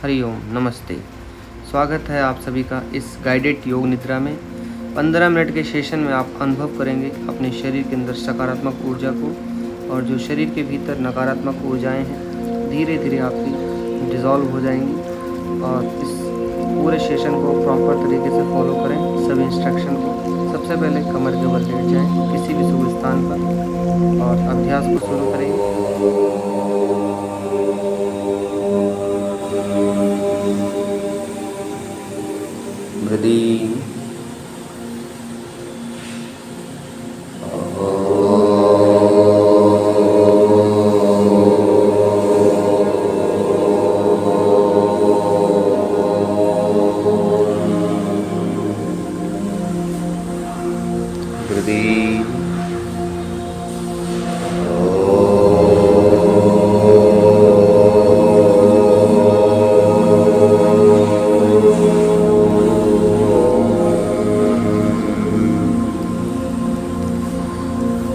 हरिओम नमस्ते। स्वागत है आप सभी का इस गाइडेड योग निद्रा में। 15 मिनट के सेशन में आप अनुभव करेंगे अपने शरीर के अंदर सकारात्मक ऊर्जा को, और जो शरीर के भीतर नकारात्मक ऊर्जाएं हैं धीरे धीरे आपकी डिज़ोल्व हो जाएंगी। और इस पूरे सेशन को प्रॉपर तरीके से फॉलो करें, सभी इंस्ट्रक्शन को। सबसे पहले कमर के बल लेट जाएं किसी भी शुभ स्थान पर और अभ्यास को शुरू करेंगे। ब्रीदिंग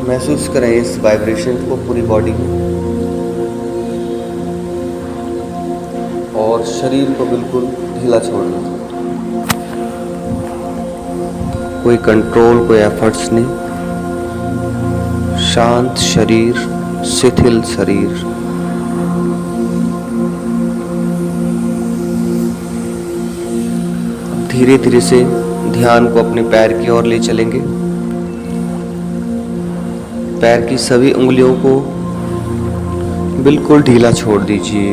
महसूस करें इस वाइब्रेशन को पूरी बॉडी में, और शरीर को बिल्कुल ढीला छोड़ना। कोई कंट्रोल, कोई एफर्ट्स नहीं। शांत शरीर, शिथिल शरीर। धीरे धीरे से ध्यान को अपने पैर की ओर ले चलेंगे। पैर की सभी उंगलियों को बिल्कुल ढीला छोड़ दीजिए।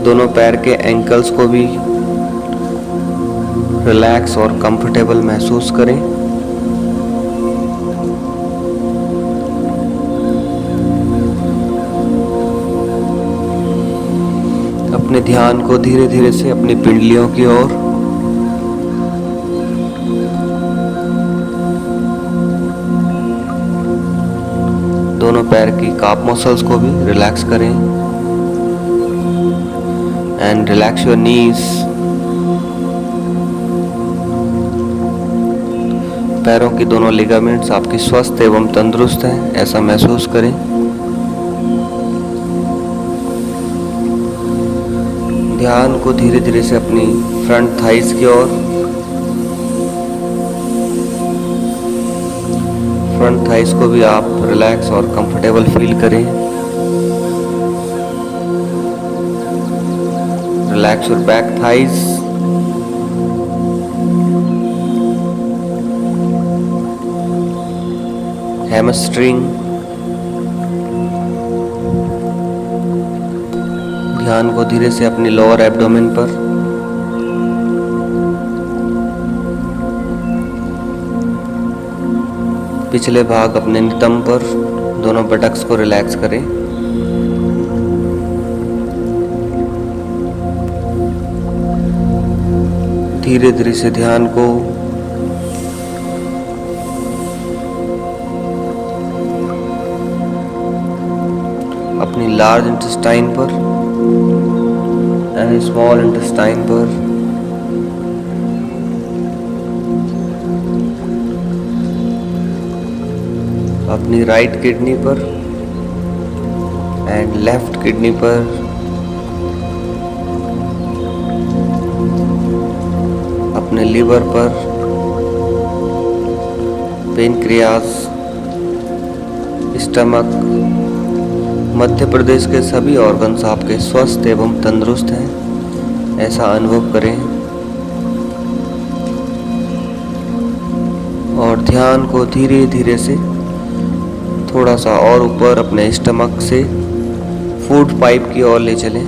दोनों पैर के एंकल्स को भी रिलैक्स और कंफर्टेबल महसूस करें। अपने ध्यान को धीरे धीरे से अपनी पिंडलियों की ओर, दोनों पैर की काफ मसल्स को भी रिलैक्स करें। And relax your knees. पैरों की दोनों लिगामेंट्स आपकी स्वस्थ एवं तंदुरुस्त हैं, ऐसा महसूस करें। ध्यान को धीरे धीरे से अपनी फ्रंट थाइस की ओर, फ्रंट थाइस को भी आप रिलैक्स और कंफर्टेबल फील करें। Relax your back thighs. Hamstring. ध्यान को धीरे से अपनी लोअर एब्डोमेन पर, पिछले भाग अपने नितंब पर, दोनों बटक्स को रिलैक्स करें। धीरे धीरे से ध्यान को अपनी लार्ज इंटेस्टाइन पर एंड स्मॉल इंटेस्टाइन पर, अपनी राइट किडनी पर एंड लेफ्ट किडनी पर, अपने लीवर पर, पेनक्रियास, स्टमक, मध्य प्रदेश के सभी ऑर्गन्स आपके स्वस्थ एवं तंदुरुस्त हैं, ऐसा अनुभव करें। और ध्यान को धीरे धीरे से थोड़ा सा और ऊपर अपने स्टमक से फूड पाइप की ओर ले चलें।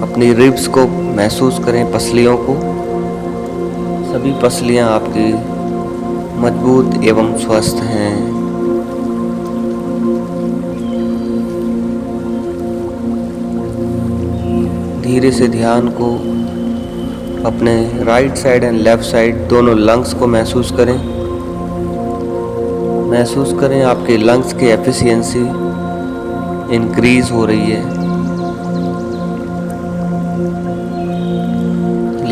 अपनी रिब्स को महसूस करें, पसलियों को। सभी पसलियां आपकी मजबूत एवं स्वस्थ हैं। धीरे से ध्यान को अपने right side and left side दोनों लंग्स को महसूस करें। महसूस करें आपके लंग्स की एफिशिएंसी इंक्रीज हो रही है।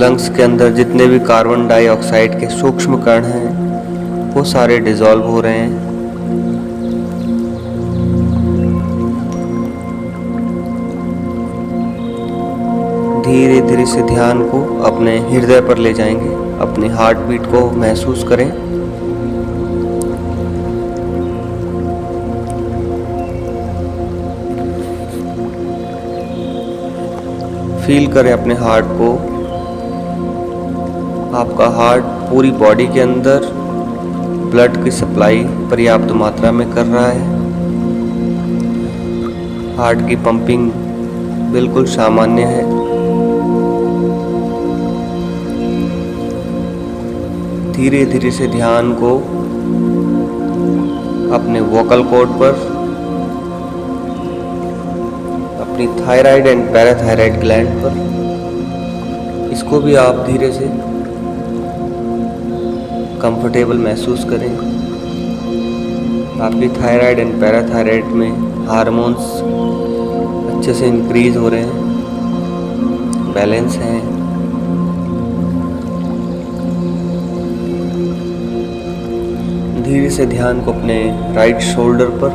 लंग्स के अंदर जितने भी कार्बन डाइऑक्साइड के सूक्ष्म कण हैं वो सारे डिसॉल्व हो रहे हैं। धीरे धीरे से ध्यान को अपने हृदय पर ले जाएंगे। अपनी हार्ट बीट को महसूस करें। फील करें अपने हार्ट को। आपका हार्ट पूरी बॉडी के अंदर ब्लड की सप्लाई पर्याप्त मात्रा में कर रहा है। हार्ट की पंपिंग बिल्कुल सामान्य है। धीरे धीरे से ध्यान को अपने वोकल कॉर्ड पर, अपनी थायराइड एंड पैराथायराइड ग्लैंड पर, इसको भी आप धीरे से कंफर्टेबल महसूस करें। आपकी थायराइड एंड पैराथायराइड में हार्मोन्स अच्छे से इंक्रीज हो रहे हैं, बैलेंस हैं। धीरे से ध्यान को अपने राइट शोल्डर पर,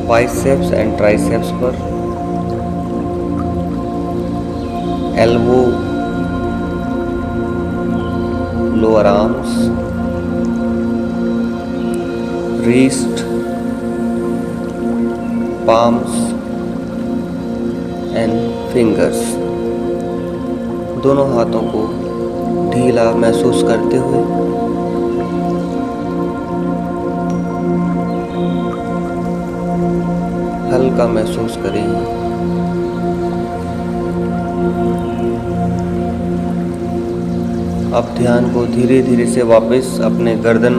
बाइसेप्स एंड ट्राइसेप्स पर, elbow, lower arms, wrist, palms and fingers, दोनों हाथों को ढीला महसूस करते हुए हल्का महसूस करें। अब ध्यान को धीरे धीरे से वापस अपने गर्दन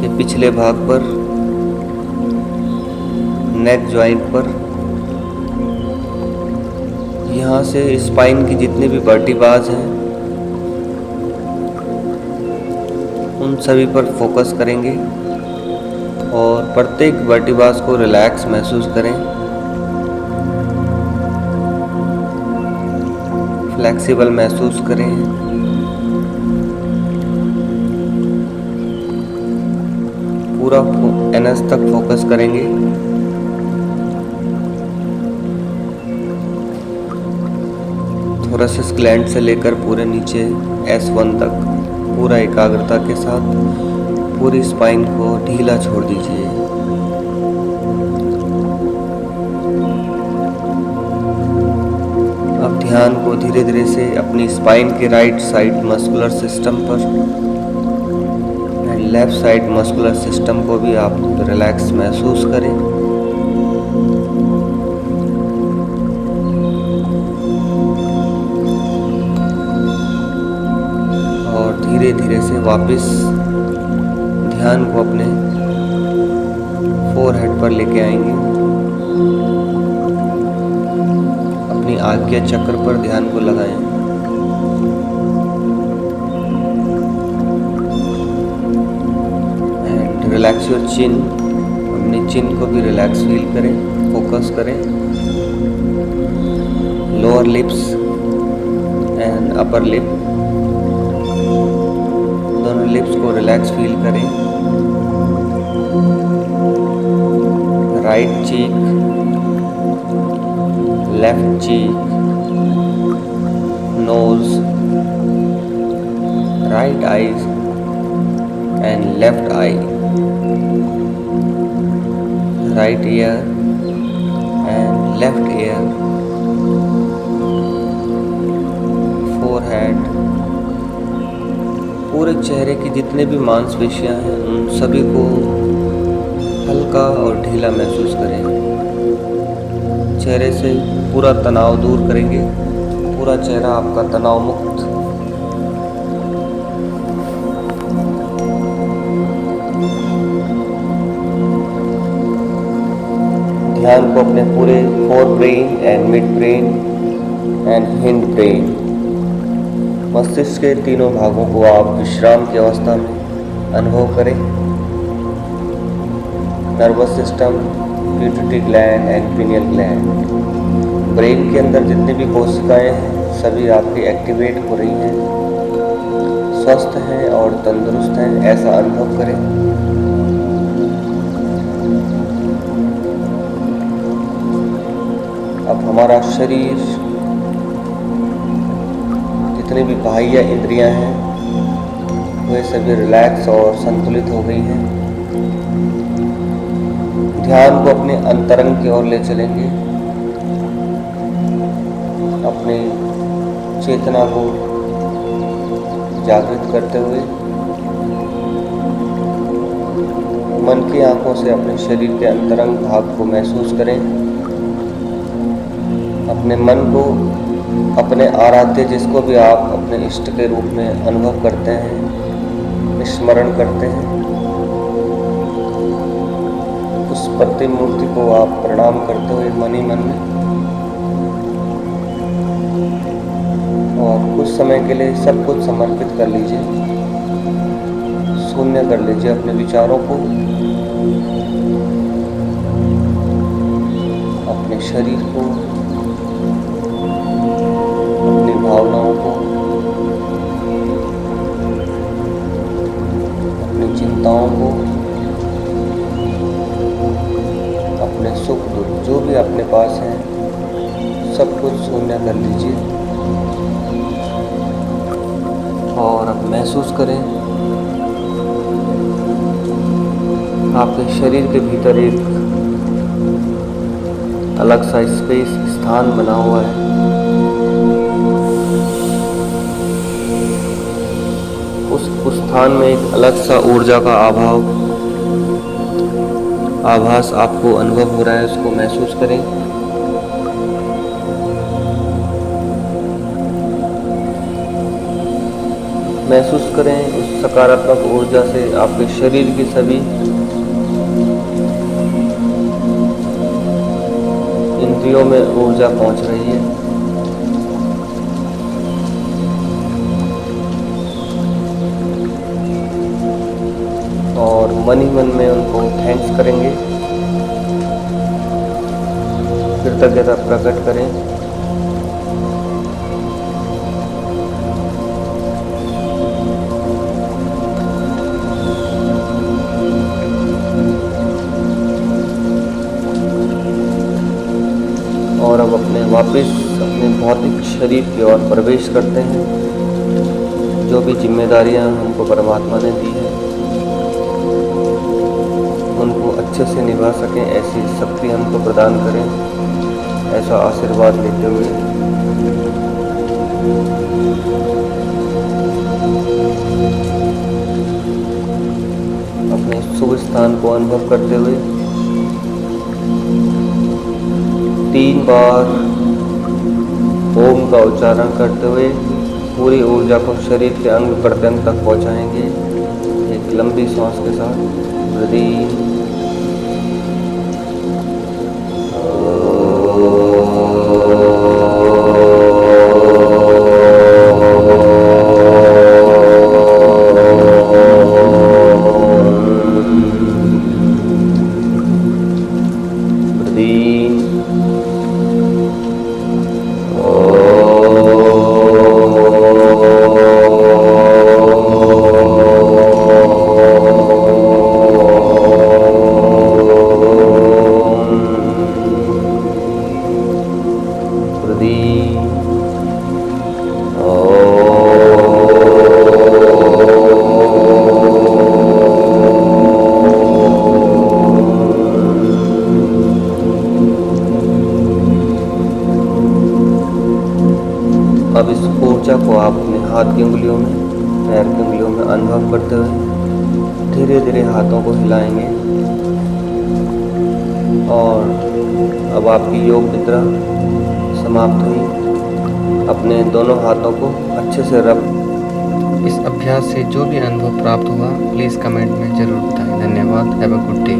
के पिछले भाग पर, नेक जॉइंट पर, यहाँ से स्पाइन की जितने भी वर्टिब्रास हैं उन सभी पर फोकस करेंगे और प्रत्येक वर्टिब्रास को रिलैक्स महसूस करें, फ्लेक्सिबल महसूस करें। पूरा एनस तक फोकस करेंगे। थोरसिस ग्लैंड से लेकर पूरे नीचे S1 तक पूरा एकाग्रता के साथ पूरी स्पाइन को ढीला छोड़ दीजिए। अब ध्यान को धीरे धीरे से अपनी स्पाइन के राइट साइड मस्कुलर सिस्टम पर and left side muscular system को भी आप रिलैक्स महसूस करें। और धीरे धीरे से वापस ध्यान को अपने फोरहेड पर लेके आएंगे। अपनी आज्ञा चक्र पर ध्यान को लगाएं। And relax your chin. अपनी चिन को भी रिलैक्स फील करें, फोकस करें। Lower lips and upper lip, दोनों लिप्स को रिलैक्स फील करें। Right cheek, left cheek, nose, right eyes and left eye, right ear and left ear, forehead. पूरे चेहरे की जितने भी मांसपेशियां हैं उन सभी को हल्का और ढीला महसूस करें। चेहरे से पूरा तनाव दूर करेंगे। पूरा चेहरा आपका तनाव मुक्त। ध्यान को अपने पूरे fore brain and mid brain and hind brain, मस्तिष्क के तीनों भागों को आप विश्राम की अवस्था में अनुभव करें। Nervous system, pituitary gland and pineal gland, brain के अंदर जितनी भी कोशिकाएं हैं सभी आपकी एक्टिवेट हो रही हैं, स्वस्थ हैं और तंदुरुस्त हैं, ऐसा अनुभव करें। अब हमारा शरीर, जितनी भी बाह्य इंद्रियां हैं वे सभी रिलैक्स और संतुलित हो गई हैं। ध्यान को अपने अंतरंग की ओर ले चलेंगे, अपनी चेतना को जागृत करते हुए मन की आंखों से अपने शरीर के अंतरंग भाग को महसूस करें। अपने मन को, अपने आराध्य, जिसको भी आप अपने इष्ट के रूप में अनुभव करते हैं, स्मरण करते हैं, उस प्रतिमूर्ति को आप प्रणाम करते हुए मन ही मन में, और कुछ समय के लिए सब कुछ समर्पित कर लीजिए, शून्य कर लीजिए अपने विचारों को, अपने शरीर को, अपनी भावनाओं को, अपनी चिंताओं को, अपने सुख दुख जो भी अपने पास है सब कुछ शून्य कर लीजिए। और अब महसूस करें आपके शरीर के भीतर एक अलग सा स्पेस, स्थान बना हुआ है। उस स्थान में एक अलग सा ऊर्जा का आभास आपको अनुभव हो रहा है, उसको महसूस करें। महसूस करें उस सकारात्मक ऊर्जा से आपके शरीर की सभी इंद्रियों में ऊर्जा पहुंच रही है। और मन ही मन में उनको थैंक्स करेंगे, कृतज्ञता प्रकट करें। और अब वापस अपने भौतिक शरीर की ओर प्रवेश करते हैं। जो भी जिम्मेदारियां हमको परमात्मा ने दी है उनको अच्छे से निभा सकें, ऐसी शक्ति हमको प्रदान करें, ऐसा आशीर्वाद लेते हुए अपने शुभ स्थान को अनुभव करते हुए 3 बार ओम का उच्चारण करते हुए पूरी ऊर्जा को शरीर के अंग प्रत्यंग तक पहुंचाएंगे। एक लंबी सांस के साथ हृदय अब इस ऊर्जा को आप अपने हाथ की उंगलियों में, पैर की उंगलियों में अनुभव करते हुए धीरे धीरे हाथों को हिलाएंगे। और अब आपकी योग निद्रा समाप्त हुई। अपने दोनों हाथों को अच्छे से रब। इस अभ्यास से जो भी अनुभव प्राप्त हुआ प्लीज़ कमेंट में ज़रूर बताएं। धन्यवाद। Have a good day.